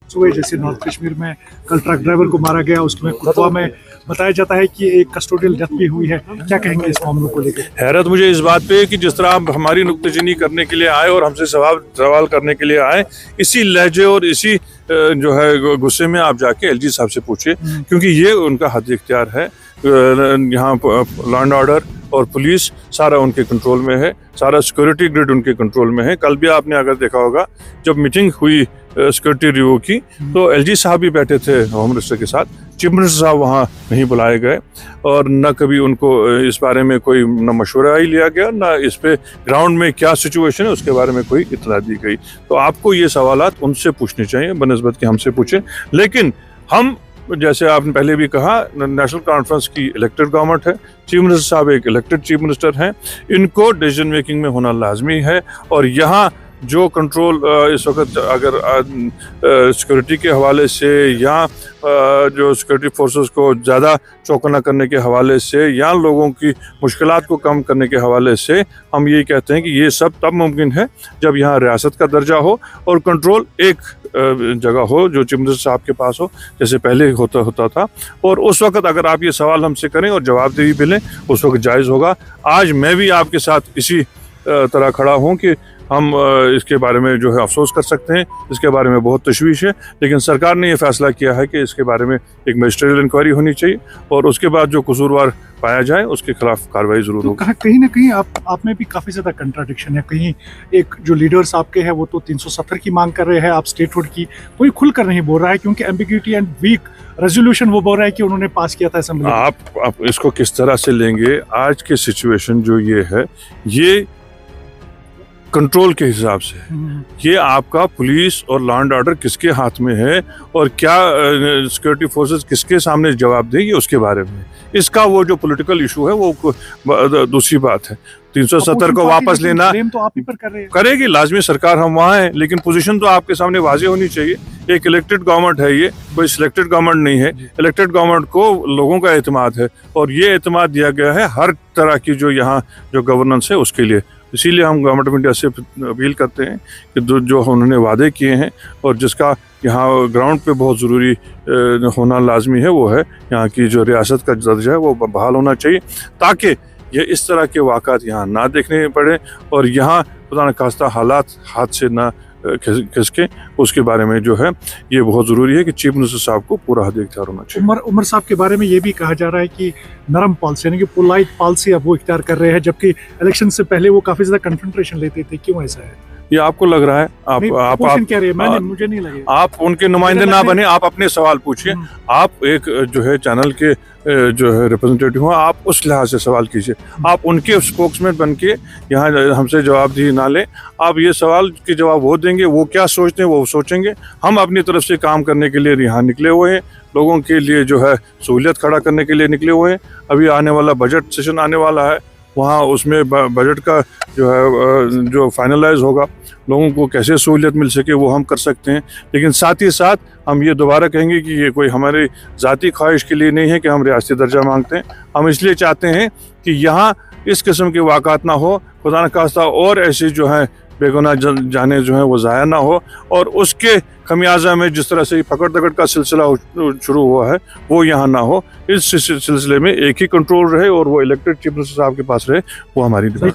सुबह जैसे नॉर्थ कश्मीर में कल ट्रक ड्राइवर को मारा गया, उसमें कुतवा में बताया जाता है कि एक कस्टोडियल डेथ भी हुई है। क्या कहेंगे इस मामलों को लेकर? हैरत मुझे इस बात पे कि जिस तरह आप हमारी नुक्ताचीनी करने के लिए आए और हमसे सवाल करने के लिए आए, इसी लहजे और इसी जो है गुस्से में आप जाके एलजी साहब से पूछिए, क्योंकि ये उनका हद इख्तियार है। यहाँ लॉ एंड ऑर्डर और पुलिस सारा उनके कंट्रोल में है, सारा सिक्योरिटी ग्रिड उनके कंट्रोल में है। कल भी आपने अगर देखा होगा जब मीटिंग हुई सिक्योरिटी रिव्यू की, तो एलजी साहब भी बैठे थे होम मिनिस्टर के साथ, चीफ मिनिस्टर साहब वहाँ नहीं बुलाए गए और न कभी उनको इस बारे में कोई न मशवरा ही लिया गया, न इस पे ग्राउंड में क्या सिचुएशन है उसके बारे में कोई इत्तला दी गई। तो आपको ये सवालात उनसे पूछने चाहिए बनस्बत कि हमसे पूछें। लेकिन हम, जैसे आपने पहले भी कहा, नेशनल कॉन्फ्रेंस की इलेक्टेड गवर्नमेंट है, चीफ मिनिस्टर साहब एक इलेक्टेड चीफ मिनिस्टर हैं, इनको डिसीजन मेकिंग में होना लाजमी है। और यहाँ जो कंट्रोल इस वक्त अगर सिक्योरिटी के हवाले से या जो सिक्योरिटी फोर्सेस को ज़्यादा चौकन्ना करने के हवाले से या लोगों की मुश्किलात को कम करने के हवाले से, हम यही कहते हैं कि ये सब तब मुमकिन है जब यहाँ रियासत का दर्जा हो और कंट्रोल एक जगह हो जो चीफ मिनिस्टर साहब के पास हो, जैसे पहले होता था। और उस वक्त अगर आप ये सवाल हमसे करें और जवाबदेही मिले, उस वक्त जायज़ होगा। आज मैं भी आपके साथ इसी तरह खड़ा हूँ कि हम इसके बारे में जो है अफसोस कर सकते हैं, इसके बारे में बहुत तशवीश है, लेकिन सरकार ने ये फैसला किया है कि इसके बारे में एक मजिस्ट्रियल इंक्वायरी होनी चाहिए और उसके बाद जो कसूरवार पाया जाए उसके खिलाफ कार्रवाई जरूर तो होगी। कहीं ना कहीं आप में भी काफ़ी ज़्यादा कंट्राडिक्शन है। कहीं एक जो लीडर्स आपके हैं वो तो 370 की मांग कर रहे हैं, आप स्टेटहुड की, कोई खुलकर नहीं बोल रहा है क्योंकि एम्बिग्यूटी एंड वीक रेजोल्यूशन वो बोल रहा है कि उन्होंने पास किया था असेंबली। आप इसको किस तरह से लेंगे? आज के सिचुएशन जो ये है, ये कंट्रोल के हिसाब से, ये आपका पुलिस और लॉ एंड ऑर्डर किसके हाथ में है और क्या सिक्योरिटी फोर्सेस किसके सामने जवाब देगी उसके बारे में। इसका वो जो पॉलिटिकल इशू है वो दूसरी बात है। 370 को वापस लेना तो आप ही पर कर रहे हैं। करेगी लाजमी सरकार, हम वहाँ हैं, लेकिन पोजीशन तो आपके सामने वाजे होनी चाहिए। एक इलेक्टेड गवर्नमेंट है, ये कोई सिलेक्टेड गवर्नमेंट नहीं है। इलेक्टेड गवर्नमेंट को लोगों का एतमाद है और ये एतमाद दिया गया है हर तरह की जो यहाँ जो गवर्नेंस है उसके लिए। इसीलिए हम गवर्नमेंट ऑफ इंडिया से अपील करते हैं कि जो उन्होंने वादे किए हैं और जिसका यहाँ ग्राउंड पे बहुत ज़रूरी होना लाजमी है, वो है यहाँ की जो रियासत का दर्जा है वो बहाल होना चाहिए, ताकि ये इस तरह के वाक़ात यहाँ ना देखने पड़े और यहाँ खुदा न खास्ता हालात हाथ से ना खिसके। उसके बारे में जो है ये बहुत ज़रूरी है कि चीफ मिनिस्टर साहब को पूरा हद इख्तियार होना चाहिए। उमर साहब के बारे में ये भी कहा जा रहा है कि नरम पॉलिसी यानी कि पोलाइट पॉलिसी अब वो इख्तियार कर रहे हैं, जबकि इलेक्शन से पहले वो काफ़ी ज़्यादा कन्फ्रंटेशन लेते थे। क्यों ऐसा है? ये आपको लग रहा है? आप कह रहे हैं, मुझे नहीं लगे। आप उनके नुमाइंदे ना बने, आप अपने सवाल पूछिए। आप एक जो है चैनल के जो है रिप्रेजेंटेटिव हो, आप उस लिहाज से सवाल कीजिए। आप उनके स्पोक्समैन बन के यहाँ हमसे जवाबदेही ना लें। आप ये सवाल के जवाब वो देंगे, वो क्या सोचते हैं वो सोचेंगे। हम अपनी तरफ से काम करने के लिए यहाँ निकले हुए हैं, लोगों के लिए जो है सहूलियत खड़ा करने के लिए निकले हुए हैं। अभी आने वाला बजट सेशन आने वाला है, वहाँ उसमें बजट का जो है जो फाइनलाइज होगा, लोगों को कैसे सहूलियत मिल सके वो हम कर सकते हैं। लेकिन साथ ही साथ हम ये दोबारा कहेंगे कि ये कोई हमारी ज़ाती ख्वाहिश के लिए नहीं है कि हम रियासती दर्जा मांगते हैं। हम इसलिए चाहते हैं कि यहाँ इस किस्म के वाक़ात ना हो, खुदा न खास्ता और ऐसी जो है बेगुनाह जाने जो है वो ज़ाया ना हो, और उसके खमियाजा में जिस तरह से पकड़ दकड़ का सिलसिला शुरू हुआ है वो यहाँ ना हो। इस सिलसिले में एक ही कंट्रोल रहे और वो इलेक्टेड चीफ मिनिस्टर साहब के पास रहे, वो हमारी